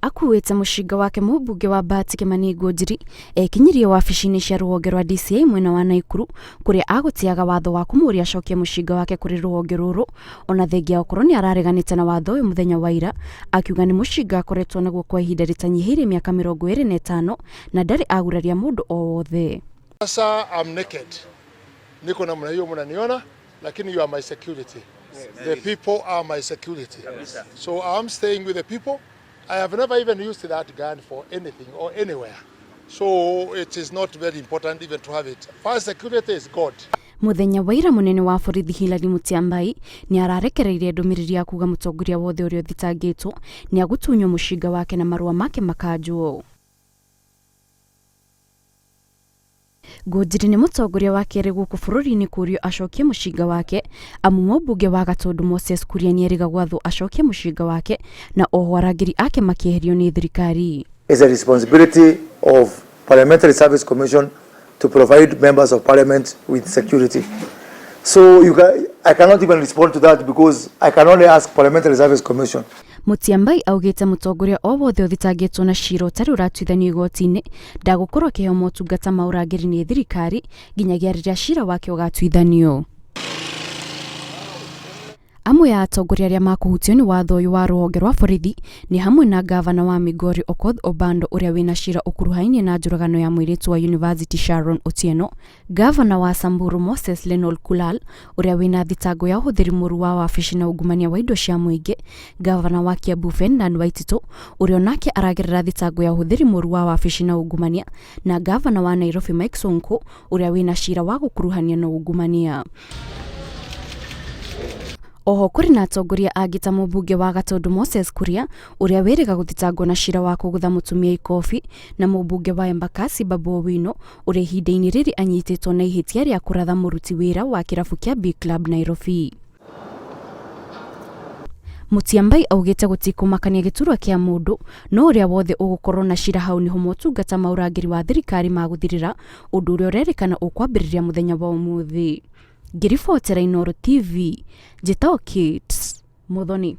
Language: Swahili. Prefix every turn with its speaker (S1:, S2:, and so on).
S1: akuwete mushinga wake mubunge wa Bahati Kimani Ngunjiri ekinyirie wabici-inĩ cia rũhonge rwa DCI mwena wa Naikuru kuria agutiaga watho wa kumuria acokie mushinga wake kuri rũhonge rũrũ ona thengia okorwo ni arareganĩte na watho uyu muthenya wa ira akiuga ni mushinga akoretwo naguo kwa ihinda ritanyihiire miaka 25 na ndari aguraria mundu o wothe.
S2: Sasa I'm naked. Niko namna hiyo mnaniona, lakini you are my security. The people are my security. So I'm staying with the people. I have never even used that gun for anything or anywhere. So it is not very important even to have it. First security is God.
S1: Muthenya wa ira munene wa borithi Hilary Mutyambai ni ararekereirie ndumiriri ya kuga mutongoria wothe uria thitangitwo ni agutunywo mushinga wake na marua make makanjwo. Ngunjiri ni mutongoria wa kere guku bururi-ini kurio acokie mushinga wake amu mubunge wa Gatundu Moses Kuria ni eriga gwatho acokie mushinga wake na oho arangiri ake makieherio ni thirikari.
S3: It's a responsibility of Parliamentary Service Commission to provide members of parliament with security. So I cannot even respond to that because I can only ask Parliamentary Service Commission.
S1: Mutyambai augite mutongoria o wothe uthitangitwo na cira utari uratuithanio igoti-ini ndagukorwo akiheo motungata ma urangiri ni thirikari nginyagia riria cira wake ugatuithanio. Amwe ya atongoria aria makuhutio ni watho uyu wa rũhonge rwa borithi ni hamwe na gavana wa Migori Okoth Obando uria wina cira ukuruhainie na njuragano ya mwiritu wa University Sharon Otieno, gavana wa Samburu Moses Lenol Kulal uria wina thitango ya uhuthiri muru wa wabici na ungumania wa indo cia muingi, gavana wa Kiambu Ferdinand Waititu uria nake aragerera thitango ya uhuthiri muru wa wabici na ungumania, na gavana wa Nairobi Mike Sonko uria wina cira wa gukuruhania na ungumania. Oho kuri na atongoria agita mubunge wa Gatundu Moses Kuria uria wiriga guthitangwo na cira wa kugutha mutumia ikofi na mubunge wa Embakasi Babu Owino uria ihinda-ini riri anyititwo na ihitia ria kuratha muruti wira wa kirabu kia B Club Nairobi. Mutyambai augite gutikumakania giturwa kia mundu no uria wothe ugukorwo na cira hau niho motungata ma urangiri wa thirikari maguthirira undu uria urerikana ukwambiriria muthenya wa umuthi. Ngiribotera Inooro TV, Jitao Kids, Muthoni.